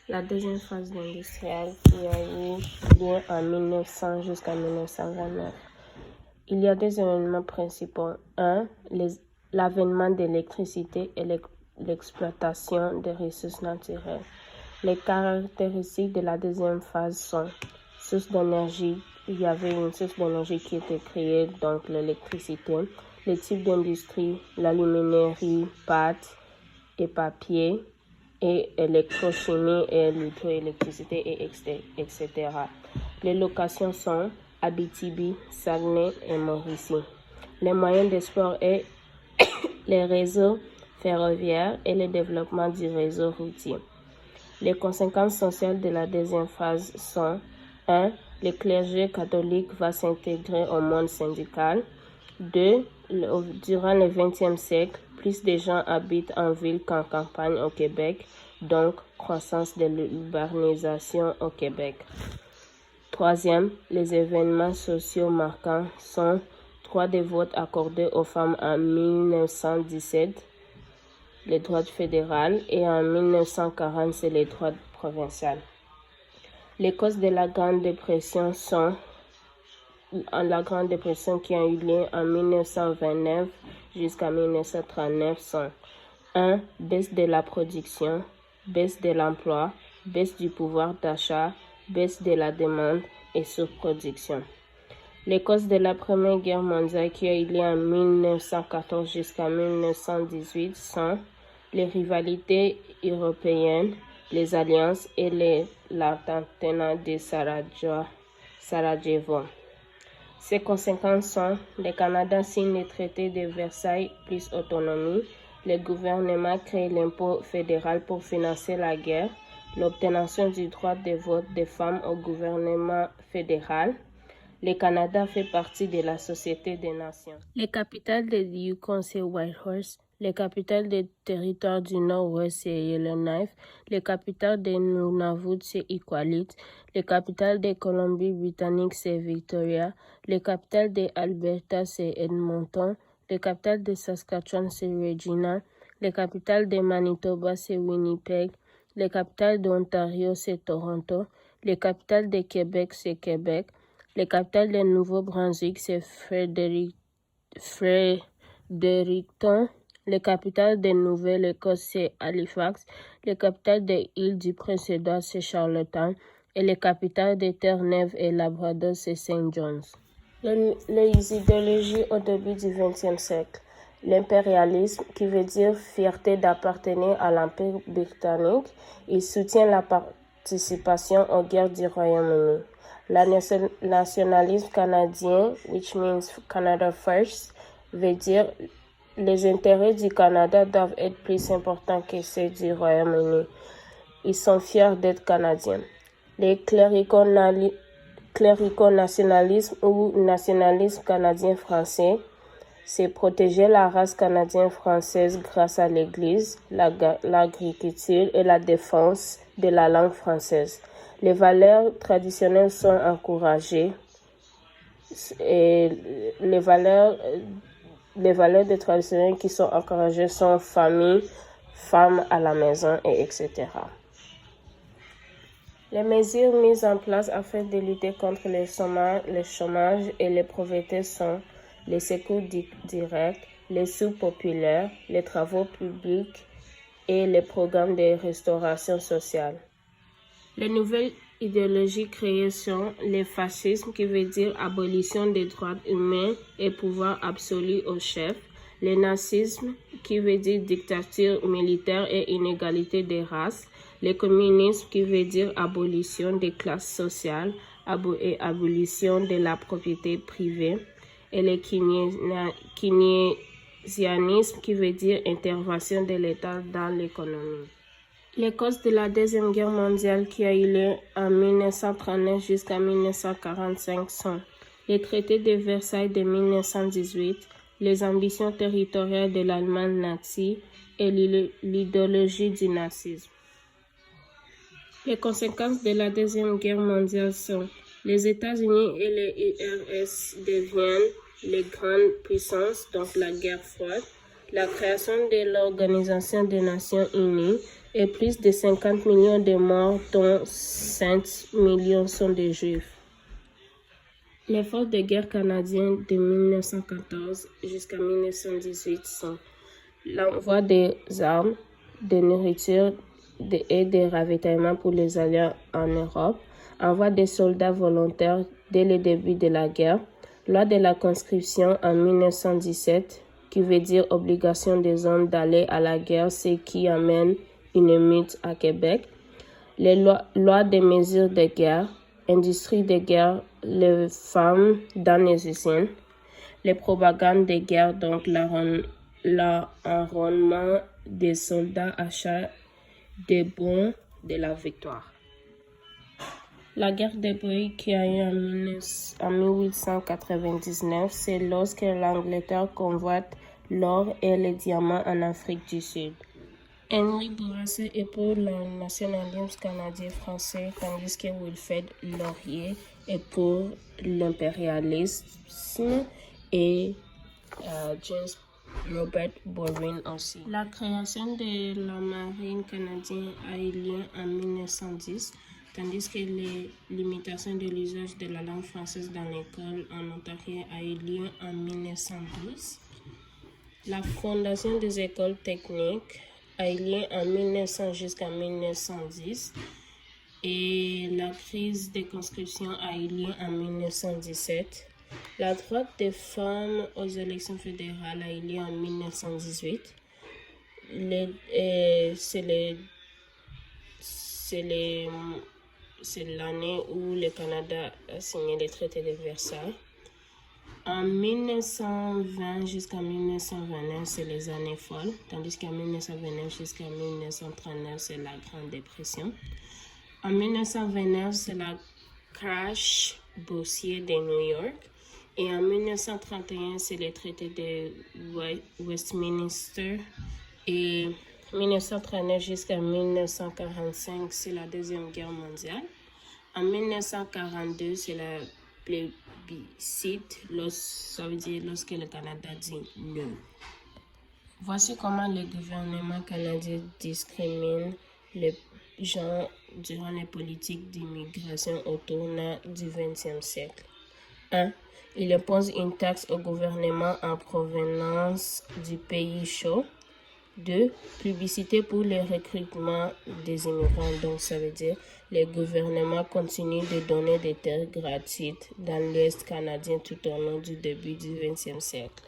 La deuxième phase industrielle qui a eu lieu en 1900 jusqu'à 1929. Il y a deux événements principaux. 1. L'avènement de l'électricité et l'exploitation des ressources naturelles. Les caractéristiques de la deuxième phase sont source d'énergie. Il y avait une source d'énergie qui était créée, donc l'électricité. Les types d'industrie, l'aluminerie, pâte et papier, et électrochimie et l'hydroélectricité, etc. Les locations sont Abitibi, Saguenay et Mauricie. Les moyens de sport et les réseaux ferroviaires et le développement du réseau routier. Les conséquences sociales de la deuxième phase sont 1. Le clergé catholique va s'intégrer au monde syndical. 2. Durant le XXe siècle, plus de gens habitent en ville qu'en campagne au Québec, donc croissance de l'urbanisation au Québec. 3. Les événements sociaux marquants sont droit de vote accordé aux femmes en 1917, les droits fédéraux, et en 1940, c'est les droits provinciaux. Les causes de la Grande Dépression sont la Grande Dépression qui a eu lieu en 1929 jusqu'à 1939 sont 1. Baisse de la production, baisse de l'emploi, baisse du pouvoir d'achat, baisse de la demande et surproduction. Les causes de la Première Guerre mondiale qui a eu lieu en 1914 jusqu'à 1918 sont les rivalités européennes, les alliances et l'attentat de Sarajevo. Ses conséquences sont le Canada signe le traité de Versailles plus autonomie, le gouvernement crée l'impôt fédéral pour financer la guerre, l'obtention du droit de vote des femmes au gouvernement fédéral. Le Canada fait partie de la Société des Nations. Les capitales de Yukon, c'est Whitehorse. Les capitales des territoires du Nord-Ouest, c'est Yellowknife. Les capitales de Nunavut, c'est Iqaluit. Les capitales de Colombie-Britannique, c'est Victoria. Les capitales de Alberta, c'est Edmonton. Les capitales de Saskatchewan, c'est Regina. Les capitales de Manitoba, c'est Winnipeg. Les capitales d'Ontario, c'est Toronto. Les capitales de Québec, c'est Québec. Les capitales de Nouveau-Brunswick, c'est Fredericton. Les capitales de Nouvelle-Écosse, c'est Halifax. Les capitales des îles du Prince-Édouard, c'est Charlottetown. Et les capitales de Terre-Neuve et Labrador, c'est St. John's. Les idéologies au début du XXe siècle. L'impérialisme, qui veut dire fierté d'appartenir à l'Empire britannique, il soutient la participation aux guerres du Royaume-Uni. Le nationalisme canadien, which means Canada First, veut dire les intérêts du Canada doivent être plus importants que ceux du Royaume-Uni. Ils sont fiers d'être Canadiens. Les clérico-nationalisme ou nationalisme canadien-français, c'est protéger la race canadienne-française grâce à l'Église, l'agriculture et la défense de la langue française. Les valeurs traditionnelles sont encouragées et les valeurs de traditionnelles qui sont encouragées sont famille, femmes à la maison, et etc. Les mesures mises en place afin de lutter contre le chômage et les pauvretés sont les secours directs, les sous populaires, les travaux publics et les programmes de restauration sociale. Les nouvelles idéologies créées sont le fascisme qui veut dire abolition des droits humains et pouvoir absolu au chef, le nazisme qui veut dire dictature militaire et inégalité des races, le communisme qui veut dire abolition des classes sociales et abolition de la propriété privée, et le keynésianisme qui veut dire intervention de l'État dans l'économie. Les causes de la Deuxième Guerre mondiale qui a eu lieu en 1939 jusqu'à 1945 sont les traités de Versailles de 1918, les ambitions territoriales de l'Allemagne nazie et l'idéologie du nazisme. Les conséquences de la Deuxième Guerre mondiale sont les États-Unis et les URSS deviennent les grandes puissances, donc la guerre froide, la création de l'Organisation des Nations Unies, et plus de 50 millions de morts, dont 5 millions sont des Juifs. Les forces de guerre canadiennes de 1914 jusqu'à 1918 sont l'envoi des armes, de nourriture et des ravitaillements pour les Alliés en Europe, envoi des soldats volontaires dès le début de la guerre, loi de la conscription en 1917, qui veut dire obligation des hommes d'aller à la guerre, ce qui amène une émeute à Québec, les lois des mesures de guerre, industrie de guerre, les femmes dans les usines, les propagandes de guerre, donc l'enrôlement des soldats, achat des bons de la victoire. La guerre des Boïs qui a eu en 1899, c'est lorsque l'Angleterre convoite l'or et les diamants en Afrique du Sud. Henri Bourassa est pour le nationalisme canadien-français, tandis que Wilfrid Laurier est pour l'impérialisme et James Robert Bourne aussi. La création de la marine canadienne a eu lieu en 1910, tandis que les limitations de l'usage de la langue française dans l'école en Ontario a eu lieu en 1912. La fondation des écoles techniques a eu lieu en 1900 jusqu'à 1910 et la crise des conscriptions a eu lieu en 1917. La droite des femmes aux élections fédérales a eu lieu en 1918. C'est l'année où le Canada a signé le traité de Versailles. En 1920 jusqu'à 1929, c'est les années folles, tandis qu'en 1929 jusqu'à 1939, c'est la Grande Dépression. En 1929, c'est la crash boursier de New York. Et en 1931, c'est le traité de Westminster. Et 1939 jusqu'à 1945, c'est la Deuxième Guerre mondiale. En 1942, c'est la plébiscite, ça veut dire lorsque le Canada dit non. Voici comment le gouvernement canadien discrimine les gens durant les politiques d'immigration au tournant du XXe siècle. 1. Il impose une taxe au gouvernement en provenance du pays chaud. 2. Publicité pour le recrutement des immigrants. Donc, ça veut dire le gouvernement continue de donner des terres gratuites dans l'Ouest canadien tout au long du début du XXe siècle.